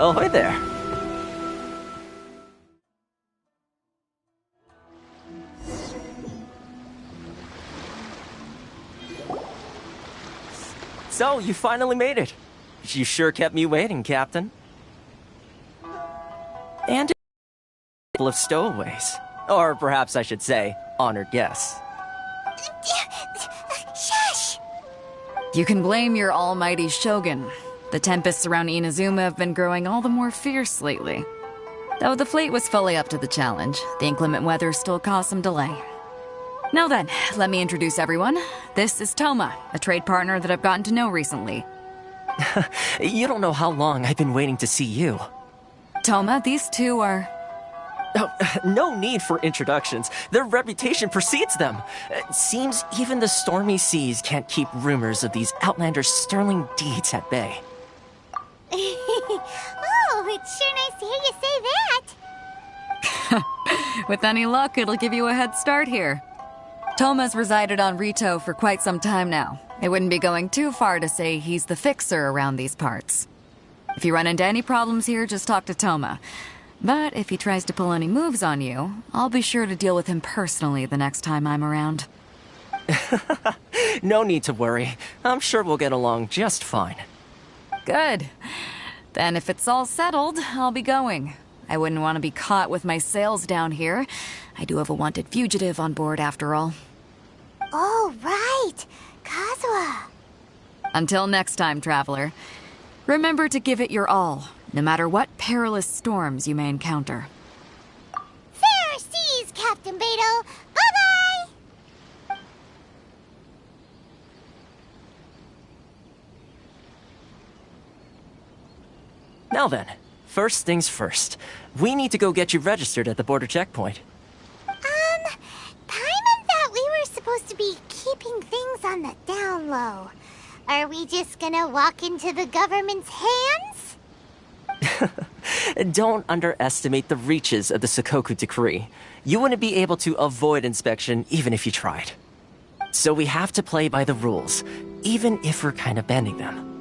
Ahoy there. So, you finally made it. You sure kept me waiting, Captain. And a couple of stowaways. Or perhaps I should say, honored guests. Shush! You can blame your almighty Shogun. The tempests around Inazuma have been growing all the more fierce lately. Though the fleet was fully up to the challenge, the inclement weather still caused some delay. Now then, let me introduce everyone. This is Toma, a trade partner that I've gotten to know recently. You don't know how long I've been waiting to see you. Toma, these two are... Oh, no need for introductions. Their reputation precedes them. It seems even the stormy seas can't keep rumors of these Outlanders' sterling deeds at bay. Oh, it's sure nice to hear you say that. With any luck, it'll give you a head start here. Toma's resided on Rito for quite some time now. It wouldn't be going too far to say he's the fixer around these parts. If you run into any problems here, just talk to Toma. But if he tries to pull any moves on you, I'll be sure to deal with him personally the next time I'm around. No need to worry. I'm sure we'll get along just fine. Good. Then if it's all settled, I'll be going. I wouldn't want to be caught with my sails down here. I do have a wanted fugitive on board after all. Oh, right. Kazuha. Until next time, traveler. Remember to give it your all, no matter what perilous storms you may encounter. Fair seas, Captain Beto. Bye-bye! Now then, first things first. We need to go get you registered at the border checkpoint. Paimon thought we were supposed to be keeping things on the down low. Are we just gonna walk into the government's hands? Don't underestimate the reaches of the Sakoku Decree. You wouldn't be able to avoid inspection even if you tried. So we have to play by the rules, even if we're kind of bending them.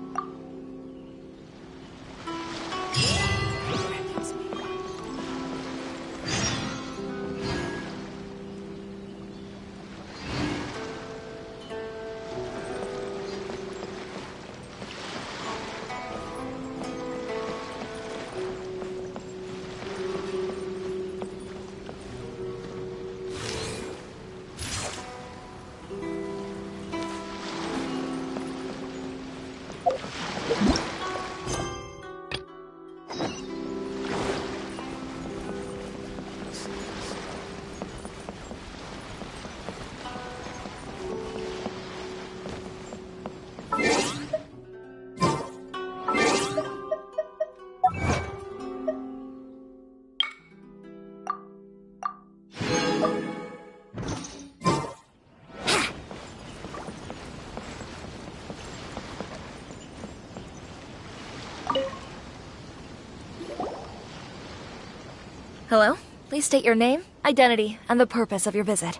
Hello? Please state your name, identity, and the purpose of your visit.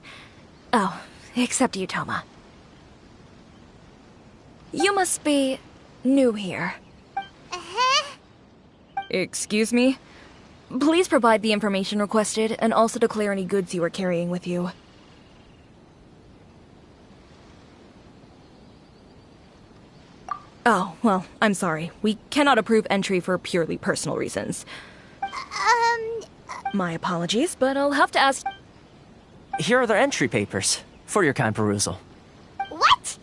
Oh, except you, Toma. You must be new here. Uh-huh. Excuse me? Please provide the information requested and also declare any goods you are carrying with you. Oh, well, I'm sorry. We cannot approve entry for purely personal reasons. My apologies, but I'll have to ask... Here are the entry papers, for your kind perusal. What?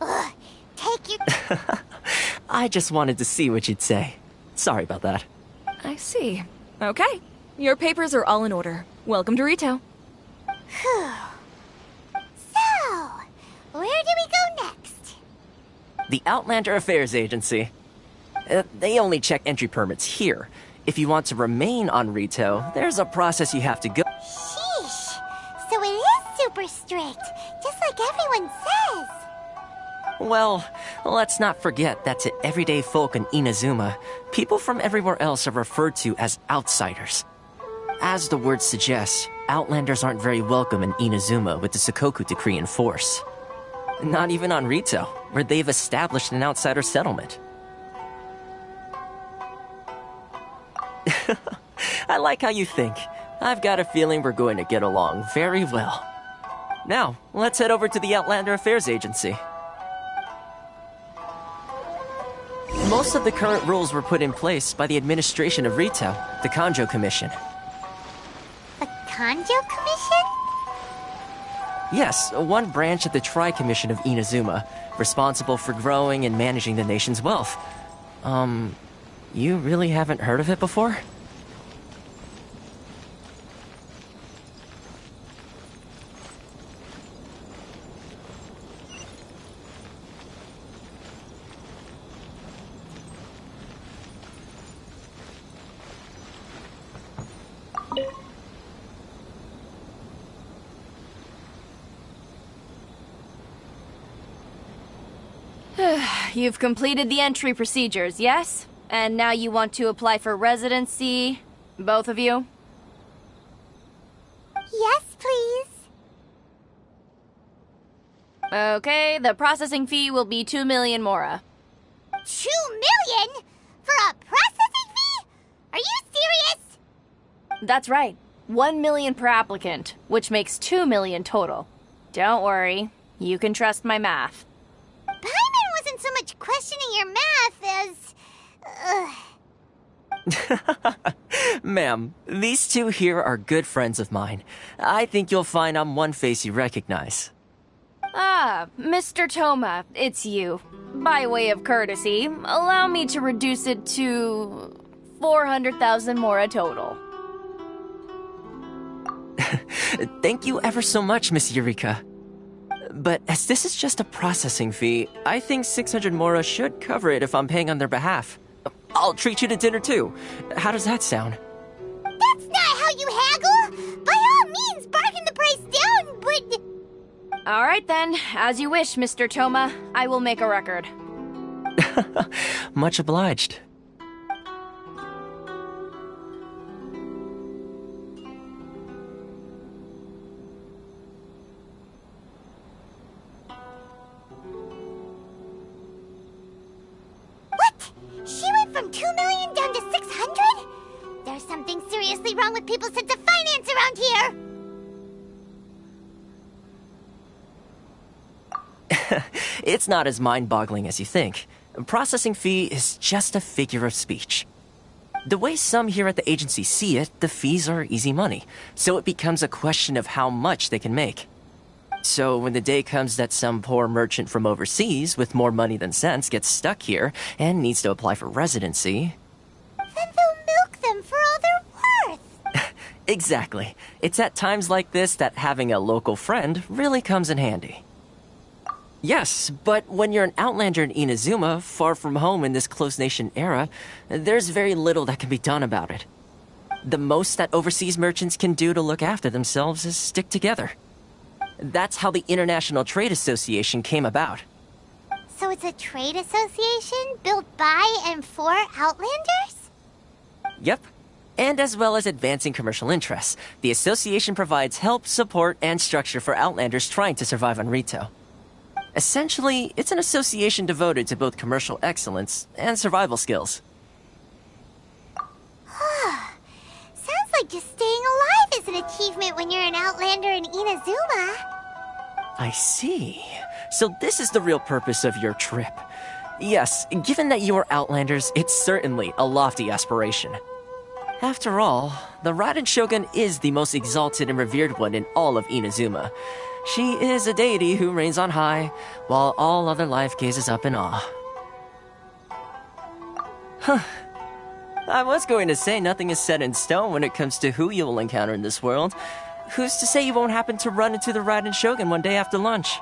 Ugh, take your... I just wanted to see what you'd say. Sorry about that. I see. Okay. Your papers are all in order. Welcome to Rito. Phew. So, where do we go next? The Outlander Affairs Agency. They only check entry permits here. If you want to remain on Rito, there's a process you have to go... Sheesh. So it is super strict, just like everyone says. Well, let's not forget that to everyday folk in Inazuma, people from everywhere else are referred to as outsiders. As the word suggests, Outlanders aren't very welcome in Inazuma with the Sakoku Decree in force. Not even on Rito, where they've established an outsider settlement. I like how you think. I've got a feeling we're going to get along very well. Now, let's head over to the Outlander Affairs Agency. Most of the current rules were put in place by the administration of Rito, the Kanjo Commission. The Kanjo Commission? Yes, one branch of the Tri-Commission of Inazuma, responsible for growing and managing the nation's wealth. You really haven't heard of it before? You've completed the entry procedures, yes? And now you want to apply for residency? Both of you? Yes, please. Okay, the processing fee will be 2 million mora. 2 million? For a processing fee? Are you serious? That's right. 1 million per applicant, which makes 2 million total. Don't worry, you can trust my math. Paimon wasn't so much questioning your math as... Ma'am, these two here are good friends of mine. I think you'll find I'm one face you recognize. Ah, Mr. Toma, it's you. By way of courtesy, allow me to reduce it to 400,000 mora total. Thank you ever so much, Miss Eureka. But as this is just a processing fee, I think 600 mora should cover it if I'm paying on their behalf. I'll treat you to dinner too. How does that sound? That's not how you haggle! By all means, bargain the price down, but... Alright then, as you wish, Mr. Toma. I will make a record. Much obliged. What? She went from 2 million down to 600? There's something seriously wrong with people's sense of finance around here! It's not as mind-boggling as you think. Processing fee is just a figure of speech. The way some here at the agency see it, the fees are easy money, so it becomes a question of how much they can make. So when the day comes that some poor merchant from overseas with more money than sense gets stuck here and needs to apply for residency... Then they'll milk them for all they're worth! Exactly. It's at times like this that having a local friend really comes in handy. Yes, but when you're an outlander in Inazuma, far from home in this close nation era, there's very little that can be done about it. The most that overseas merchants can do to look after themselves is stick together. That's how the International Trade Association came about. So it's a trade association built by and for Outlanders? Yep. And as well as advancing commercial interests, the association provides help, support, and structure for Outlanders trying to survive on Rito. Essentially, it's an association devoted to both commercial excellence and survival skills. Sounds like just staying alive is an achievement when you're an Outlander in Inazuma. I see. So this is the real purpose of your trip. Yes, given that you are Outlanders, it's certainly a lofty aspiration. After all, the Raiden Shogun is the most exalted and revered one in all of Inazuma. She is a deity who reigns on high, while all other life gazes up in awe. Huh. I was going to say nothing is set in stone when it comes to who you will encounter in this world. Who's to say you won't happen to run into the Raiden Shogun one day after lunch?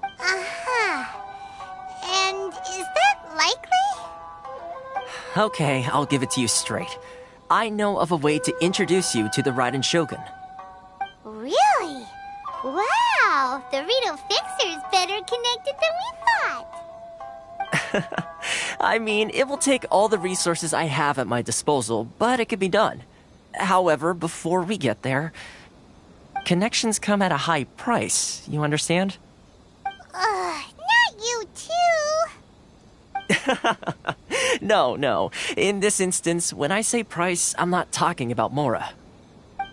Uh-huh. And is that likely? Okay, I'll give it to you straight. I know of a way to introduce you to the Raiden Shogun. Really? Wow, the Rito Fixer's better connected than we thought. I mean, it will take all the resources I have at my disposal, but it can be done. However, before we get there, connections come at a high price, you understand? Not you too. No. In this instance, when I say price, I'm not talking about Mora.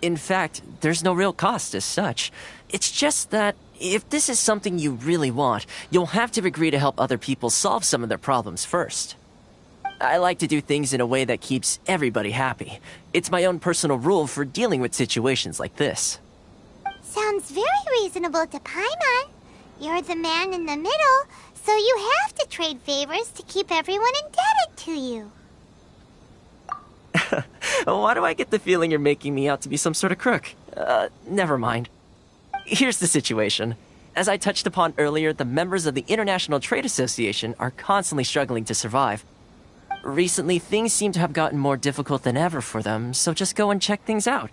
In fact, there's no real cost as such. It's just that if this is something you really want, you'll have to agree to help other people solve some of their problems first. I like to do things in a way that keeps everybody happy. It's my own personal rule for dealing with situations like this. Sounds very reasonable to Paimon. You're the man in the middle, so you have to trade favors to keep everyone indebted to you. Why do I get the feeling you're making me out to be some sort of crook? Never mind. Here's the situation. As I touched upon earlier, the members of the International Trade Association are constantly struggling to survive. Recently, things seem to have gotten more difficult than ever for them, so just go and check things out.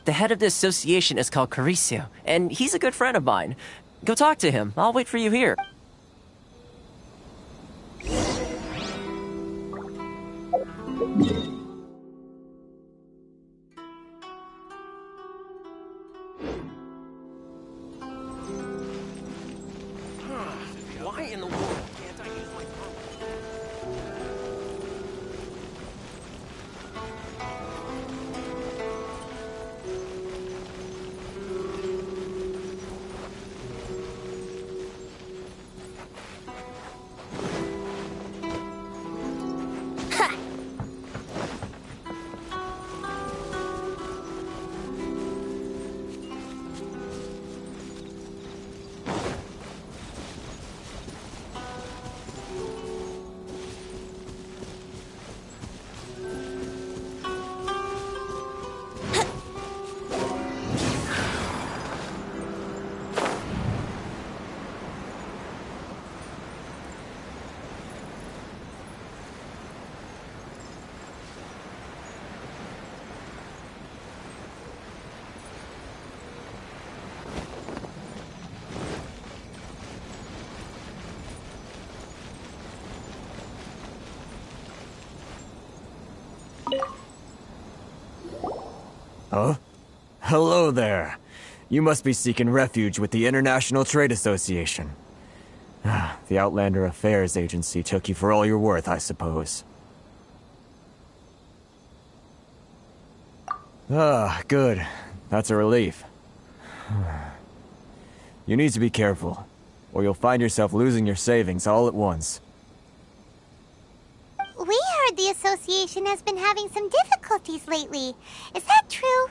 The head of the association is called Caricio, and he's a good friend of mine. Go talk to him. I'll wait for you here. Why in the world can't I use my power? Huh? Hello there. You must be seeking refuge with the International Trade Association. The Outlander Affairs Agency took you for all you're worth, I suppose. Good. That's a relief. You need to be careful, or you'll find yourself losing your savings all at once. We heard the association has been having some difficulties lately. Is that true?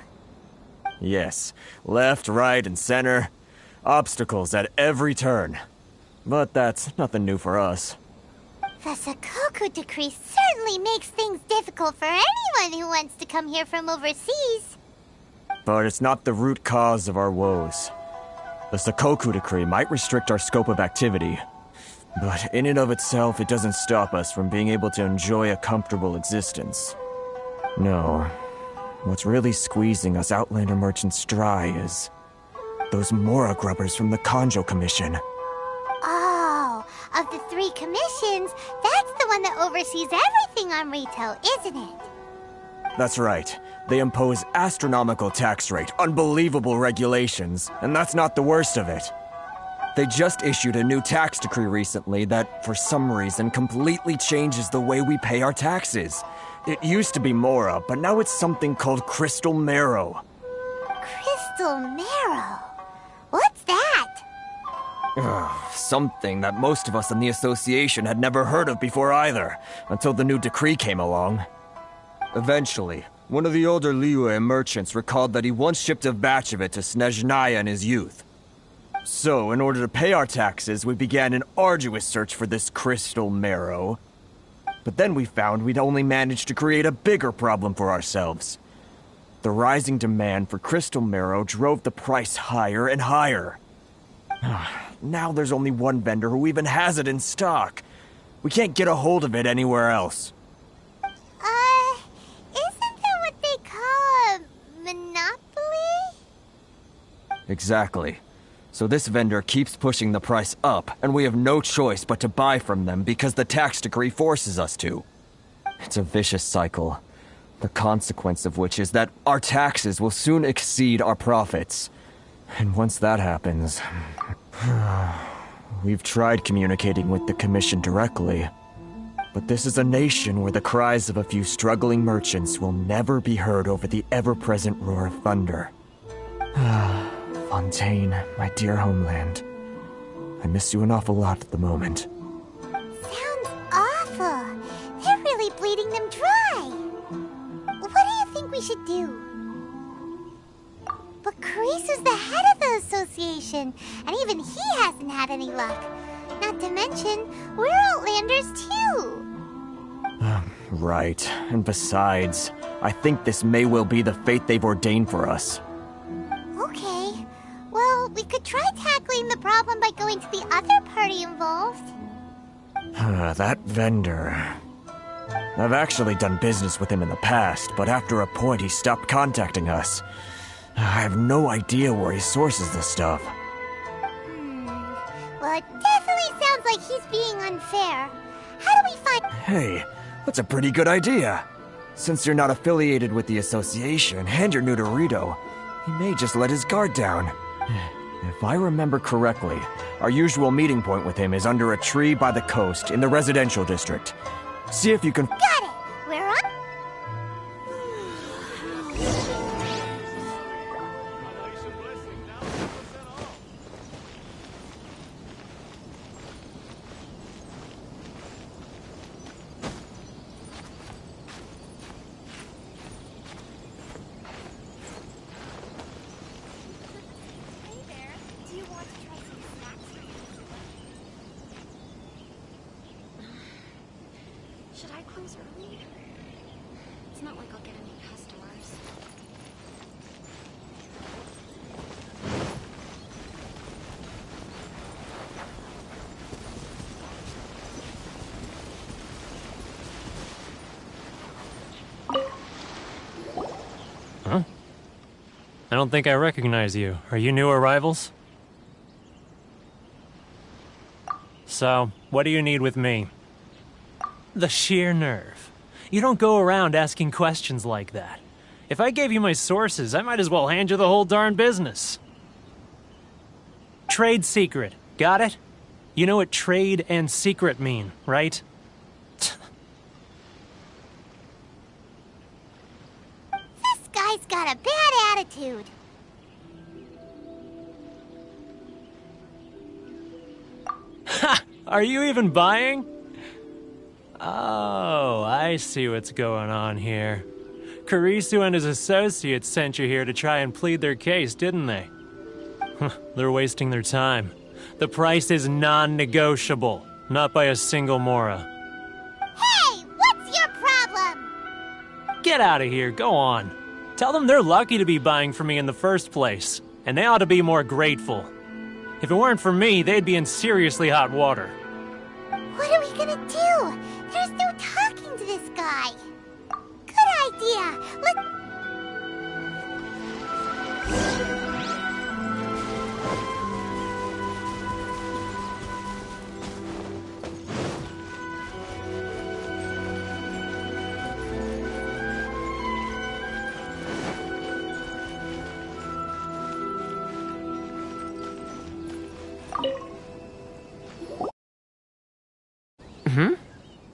Yes. Left, right, and center. Obstacles at every turn. But that's nothing new for us. The Sakoku decree certainly makes things difficult for anyone who wants to come here from overseas. But it's not the root cause of our woes. The Sakoku decree might restrict our scope of activity, but in and of itself, it doesn't stop us from being able to enjoy a comfortable existence. No. What's really squeezing us Outlander merchants dry is those Mora grubbers from the Kanjo Commission. Oh, of the 3 commissions, that's the one that oversees everything on Rito, isn't it? That's right. They impose astronomical tax rate, unbelievable regulations, and that's not the worst of it. They just issued a new tax decree recently that, for some reason, completely changes the way we pay our taxes. It used to be Mora, but now it's something called Crystal Marrow. Crystal Marrow? What's that? Something that most of us in the association had never heard of before either, until the new decree came along. Eventually, one of the older Liyue merchants recalled that he once shipped a batch of it to Snezhnaya in his youth. So, in order to pay our taxes, we began an arduous search for this Crystal Marrow. But then we found we'd only managed to create a bigger problem for ourselves. The rising demand for Crystal Marrow drove the price higher and higher. Now there's only one vendor who even has it in stock. We can't get a hold of it anywhere else. Isn't that what they call a monopoly? Exactly. So this vendor keeps pushing the price up, and we have no choice but to buy from them because the tax decree forces us to. It's a vicious cycle, the consequence of which is that our taxes will soon exceed our profits. And once that happens... We've tried communicating with the Commission directly. But this is a nation where the cries of a few struggling merchants will never be heard over the ever-present roar of thunder. Fontaine, my dear homeland. I miss you an awful lot at the moment. Sounds awful. They're really bleeding them dry. What do you think we should do? But Carisu's the head of the association, and even he hasn't had any luck. Not to mention, we're Outlanders too. Right. And besides, I think this may well be the fate they've ordained for us. Okay. Well, we could try tackling the problem by going to the other party involved. That vendor. I've actually done business with him in the past, but after a point he stopped contacting us. I have no idea where he sources this stuff. Well, it definitely sounds like he's being unfair. How do we find... Hey, that's a pretty good idea. Since you're not affiliated with the association and you're new to Rito, he may just let his guard down. If I remember correctly, our usual meeting point with him is under a tree by the coast in the residential district. See if you can... Got it! We're on... Should I close early? It's not like I'll get any customers. Huh? I don't think I recognize you. Are you new arrivals? So, what do you need with me? The sheer nerve. You don't go around asking questions like that. If I gave you my sources, I might as well hand you the whole darn business. Trade secret. Got it? You know what trade and secret mean, right? This guy's got a bad attitude. Ha! Are you even buying? Oh, I see what's going on here. Carisu and his associates sent you here to try and plead their case, didn't they? They're wasting their time. The price is non-negotiable, not by a single Mora. Hey, what's your problem? Get out of here, go on. Tell them they're lucky to be buying from me in the first place, and they ought to be more grateful. If it weren't for me, they'd be in seriously hot water. What are we gonna do? There's no talking to this guy. Good idea.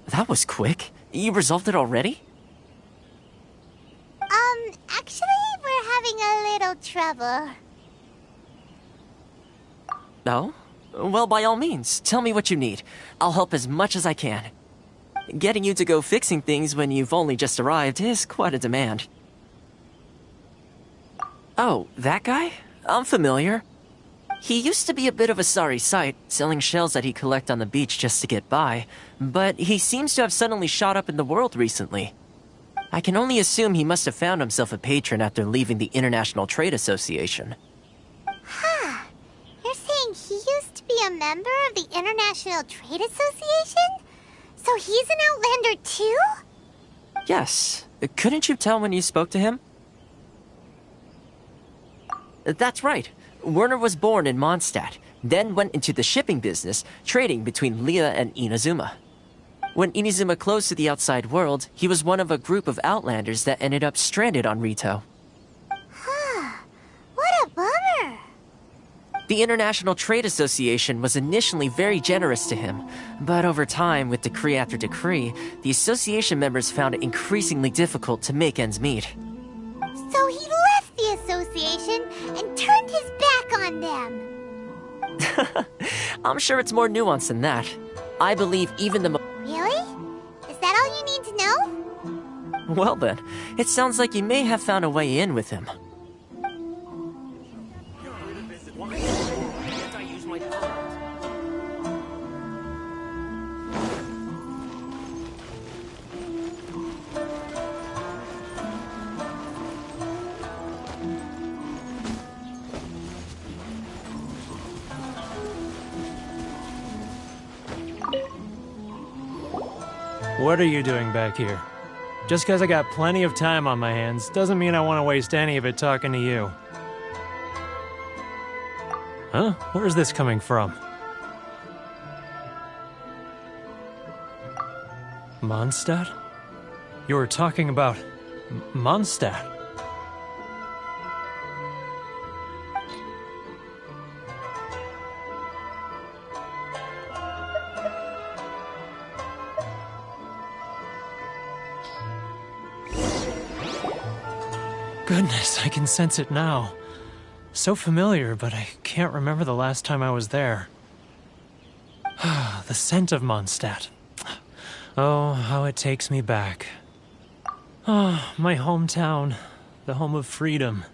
That was quick. You resolved it already? Actually, we're having a little trouble. Oh? Well, by all means, tell me what you need. I'll help as much as I can. Getting you to go fixing things when you've only just arrived is quite a demand. Oh, that guy? I'm familiar. He used to be a bit of a sorry sight, selling shells that he collect on the beach just to get by, but he seems to have suddenly shot up in the world recently. I can only assume he must have found himself a patron after leaving the International Trade Association. Huh. You're saying he used to be a member of the International Trade Association? So he's an Outlander too? Yes. Couldn't you tell when you spoke to him? That's right. Werner was born in Mondstadt, then went into the shipping business, trading between Leah and Inazuma. When Inazuma closed to the outside world, he was one of a group of Outlanders that ended up stranded on Rito. Huh. What a bummer. The International Trade Association was initially very generous to him, but over time, with decree after decree, the association members found it increasingly difficult to make ends meet. So he left the association and turned his back on them. I'm sure it's more nuanced than that. I believe even the Really? Is that all you need to know? Well then, it sounds like you may have found a way in with him. What are you doing back here? Just because I got plenty of time on my hands doesn't mean I want to waste any of it talking to you. Huh? Where's this coming from? Mondstadt? You were talking about Mondstadt. Goodness, I can sense it now. So familiar, but I can't remember the last time I was there. The scent of Mondstadt. Oh, how it takes me back. Oh, my hometown, the home of freedom.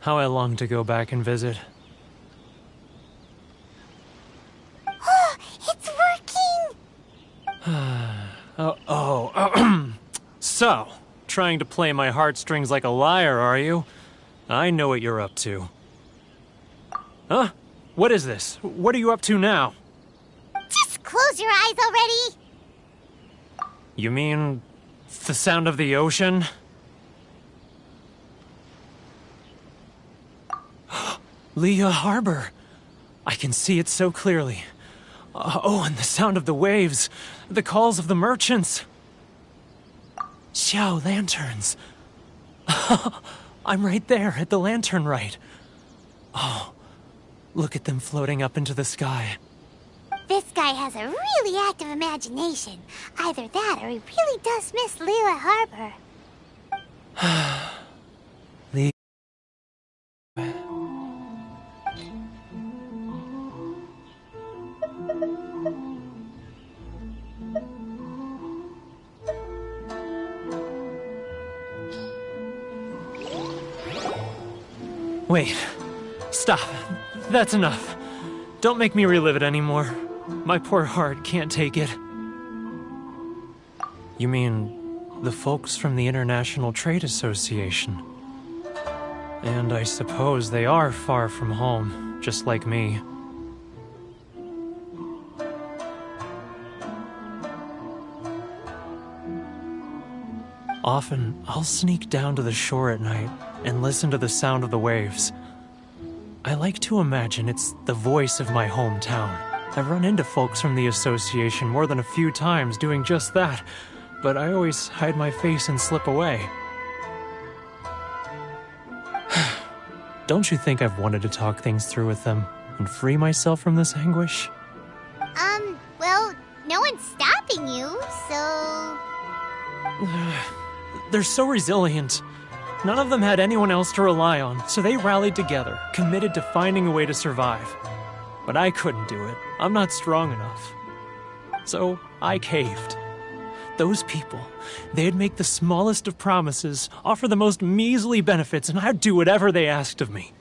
How I long to go back and visit. Oh, it's working! So, trying to play my heartstrings like a liar, are you? I know what you're up to. Huh? What is this? What are you up to now? Just close your eyes already! You mean the sound of the ocean? Leah Harbor. I can see it so clearly. Oh, and the sound of the waves. The calls of the merchants. Xiao lanterns. I'm right there at the lantern right. Oh, look at them floating up into the sky. This guy has a really active imagination. Either that or he really does miss Leela Harbor. Wait. Stop. That's enough. Don't make me relive it anymore. My poor heart can't take it. You mean the folks from the International Trade Association? And I suppose they are far from home, just like me. Often, I'll sneak down to the shore at night and listen to the sound of the waves. I like to imagine it's the voice of my hometown. I've run into folks from the association more than a few times doing just that, but I always hide my face and slip away. Don't you think I've wanted to talk things through with them and free myself from this anguish? Well, no one's stopping you, so... They're so resilient. None of them had anyone else to rely on, so they rallied together, committed to finding a way to survive. But I couldn't do it. I'm not strong enough. So I caved. Those people, they'd make the smallest of promises, offer the most measly benefits, and I'd do whatever they asked of me.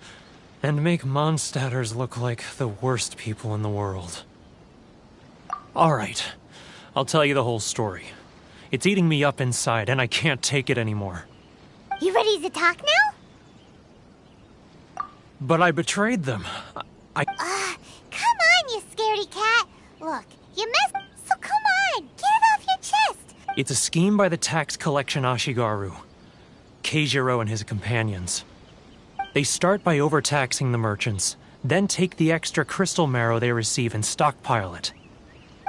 And make Mondstadters look like the worst people in the world. All right, I'll tell you the whole story. It's eating me up inside, and I can't take it anymore. You ready to talk now? But I betrayed them. Come on, you scaredy cat. Look, you messed... So come on, get it off your chest. It's a scheme by the tax collection Ashigaru, Keijiro and his companions. They start by overtaxing the merchants, then take the extra crystal marrow they receive and stockpile it.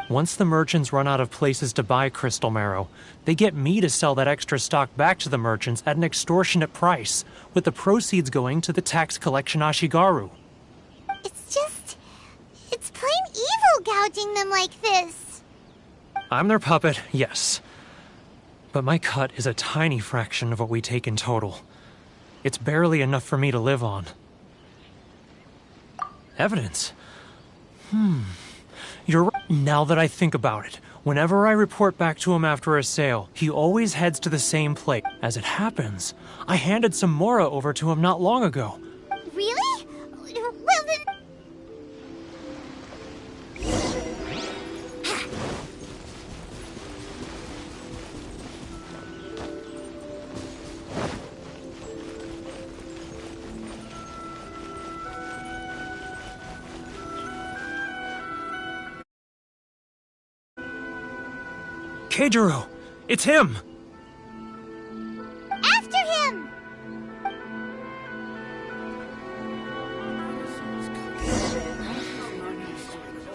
Once the merchants run out of places to buy crystal marrow, they get me to sell that extra stock back to the merchants at an extortionate price, with the proceeds going to the tax collection Ashigaru. It's gouging them like this? I'm their puppet, yes. But my cut is a tiny fraction of what we take in total. It's barely enough for me to live on. Evidence? You're right. Now that I think about it, whenever I report back to him after a sale, he always heads to the same place. As it happens, I handed some Mora over to him not long ago. Really? Well then... Keijiro! It's him! After him!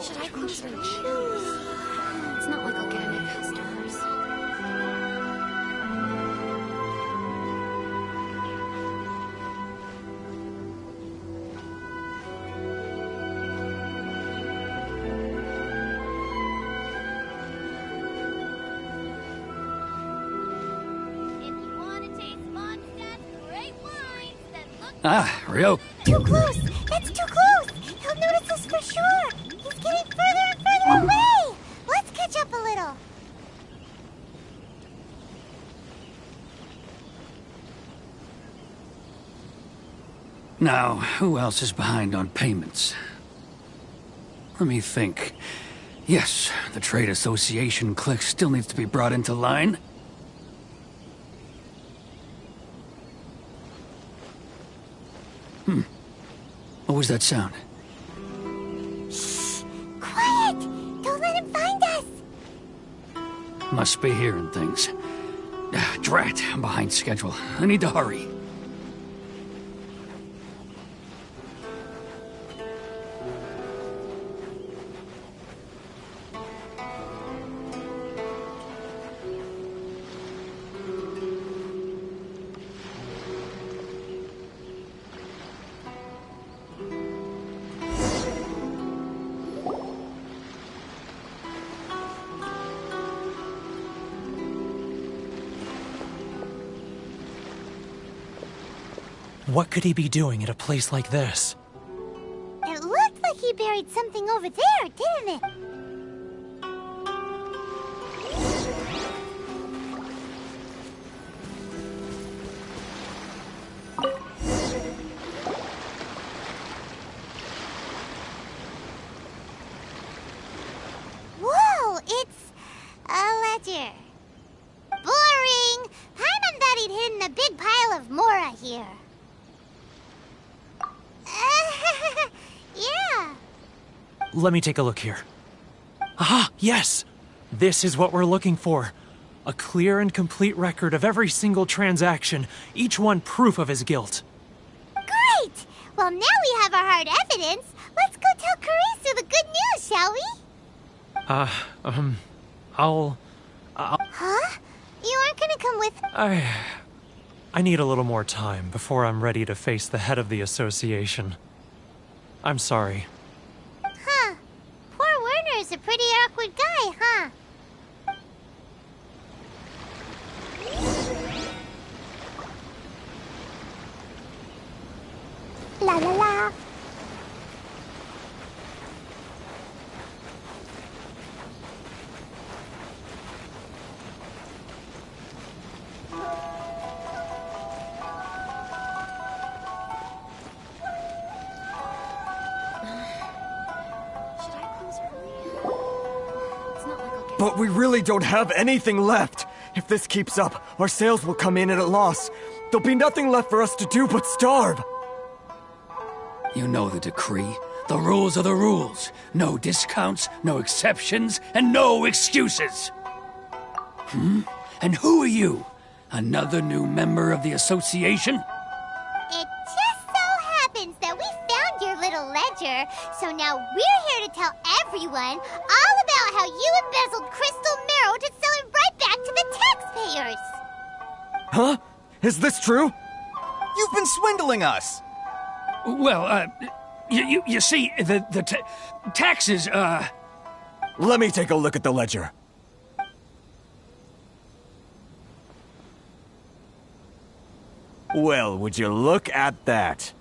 Should I close my shoes? It's not like I'll get any customers. Ah, Ryo. Too close! That's too close! He'll notice us for sure! He's getting further and further away! Let's catch up a little. Now, who else is behind on payments? Let me think. Yes, the Trade Association clique still needs to be brought into line. What was that sound? Shh! Quiet! Don't let him find us! Must be hearing things. Drat, I'm behind schedule. I need to hurry. What could he be doing at a place like this? It looked like he buried something over there, didn't it? Whoa, it's a ledger. Boring! Paimon thought he'd hidden a big pile of Mora here. Yeah. Let me take a look here. Ah, yes! This is what we're looking for. A clear and complete record of every single transaction, each one proof of his guilt. Great! Well, now we have our hard evidence. Let's go tell Karisu the good news, shall we? I'll... Huh? You aren't gonna come with... I need a little more time before I'm ready to face the head of the association. I'm sorry. Huh. Poor Werner's a pretty awkward guy, huh? La la la. But we really don't have anything left. If this keeps up, our sales will come in at a loss. There'll be nothing left for us to do but starve. You know the decree. The rules are the rules. No discounts, no exceptions, and no excuses. And who are you? Another new member of the association? It just so happens that we found your little ledger, so now we're here to tell everyone all about how you embezzled crystal marrow to sell it right back to the taxpayers. Huh? Is this true? You've been swindling us! Well, you see, the taxes, Let me take a look at the ledger. Well, would you look at that?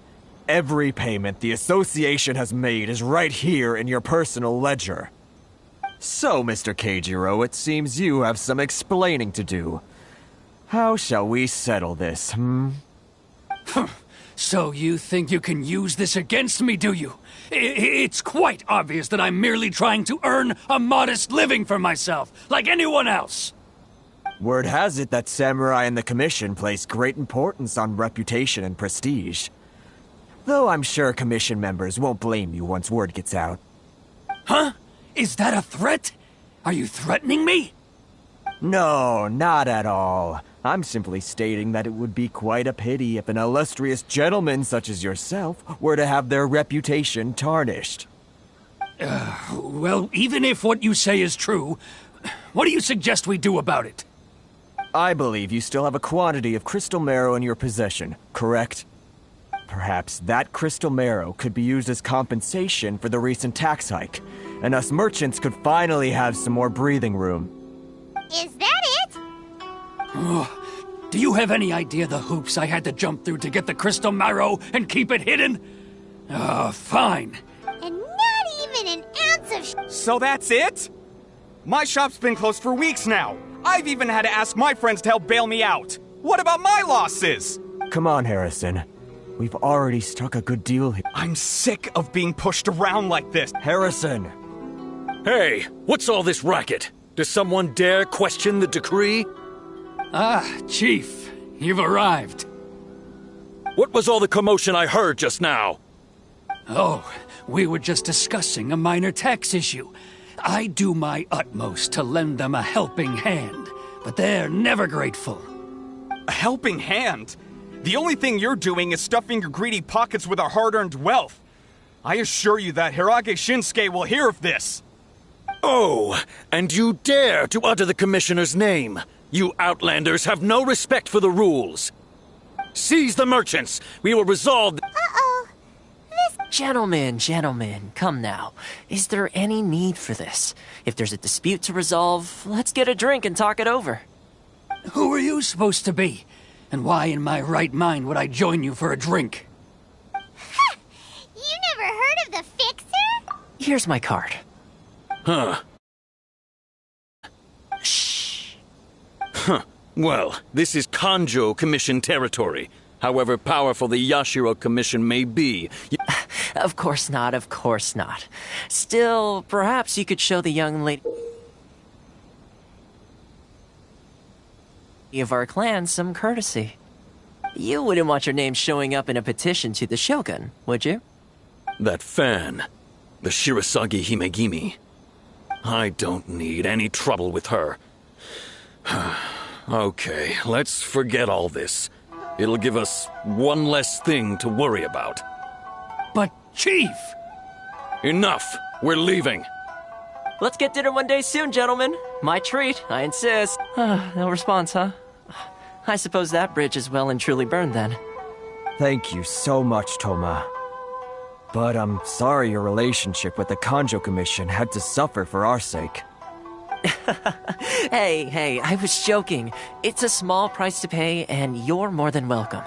Every payment the association has made is right here in your personal ledger. So, Mr. Keijiro, it seems you have some explaining to do. How shall we settle this, So you think you can use this against me, do you? It's quite obvious that I'm merely trying to earn a modest living for myself, like anyone else. Word has it that Samurai and the Commission place great importance on reputation and prestige. Though I'm sure Commission members won't blame you once word gets out. Huh? Is that a threat? Are you threatening me? No, not at all. I'm simply stating that it would be quite a pity if an illustrious gentleman such as yourself were to have their reputation tarnished. Well, even if what you say is true, what do you suggest we do about it? I believe you still have a quantity of crystal marrow in your possession, correct? Perhaps that crystal marrow could be used as compensation for the recent tax hike, and us merchants could finally have some more breathing room. Is that it? Do you have any idea the hoops I had to jump through to get the crystal marrow and keep it hidden? Fine. And not even an ounce of So that's it? My shop's been closed for weeks now. I've even had to ask my friends to help bail me out. What about my losses? Come on, Harrison. We've already struck a good deal here. I'm sick of being pushed around like this. Harrison! Hey, what's all this racket? Does someone dare question the decree? Chief, you've arrived. What was all the commotion I heard just now? Oh, we were just discussing a minor tax issue. I do my utmost to lend them a helping hand, but they're never grateful. A helping hand? The only thing you're doing is stuffing your greedy pockets with our hard-earned wealth. I assure you that Hirage Shinsuke will hear of this. Oh, and you dare to utter the Commissioner's name. You Outlanders have no respect for the rules. Seize the merchants. We will resolve... Uh-oh. Gentlemen, come now. Is there any need for this? If there's a dispute to resolve, let's get a drink and talk it over. Who are you supposed to be? And why in my right mind would I join you for a drink? Ha! You never heard of the Fixer? Here's my card. Huh. Shh. Huh. Well, this is Kanjo Commission territory. However powerful the Yashiro Commission may be... Of course not. Still, perhaps you could show the young lady of our clan some courtesy. You wouldn't want your name showing up in a petition to the Shogun, would you? That fan, the Shirasagi Himegimi. I don't need any trouble with her. Okay, let's forget all this. It'll give us one less thing to worry about. But, Chief! Enough! We're leaving. Let's get dinner one day soon, gentlemen. My treat, I insist. No response, huh? I suppose that bridge is well and truly burned then. Thank you so much, Toma. But I'm sorry your relationship with the Kanjo Commission had to suffer for our sake. Hey, I was joking. It's a small price to pay, and you're more than welcome.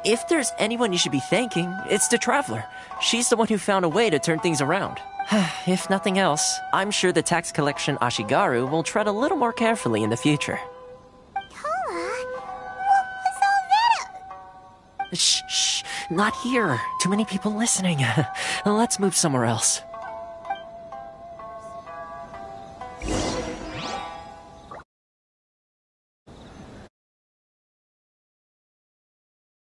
If there's anyone you should be thanking, it's the Traveler. She's the one who found a way to turn things around. If nothing else, I'm sure the tax collection Ashigaru will tread a little more carefully in the future. Toma? What was all that? Shh, not here. Too many people listening. Let's move somewhere else.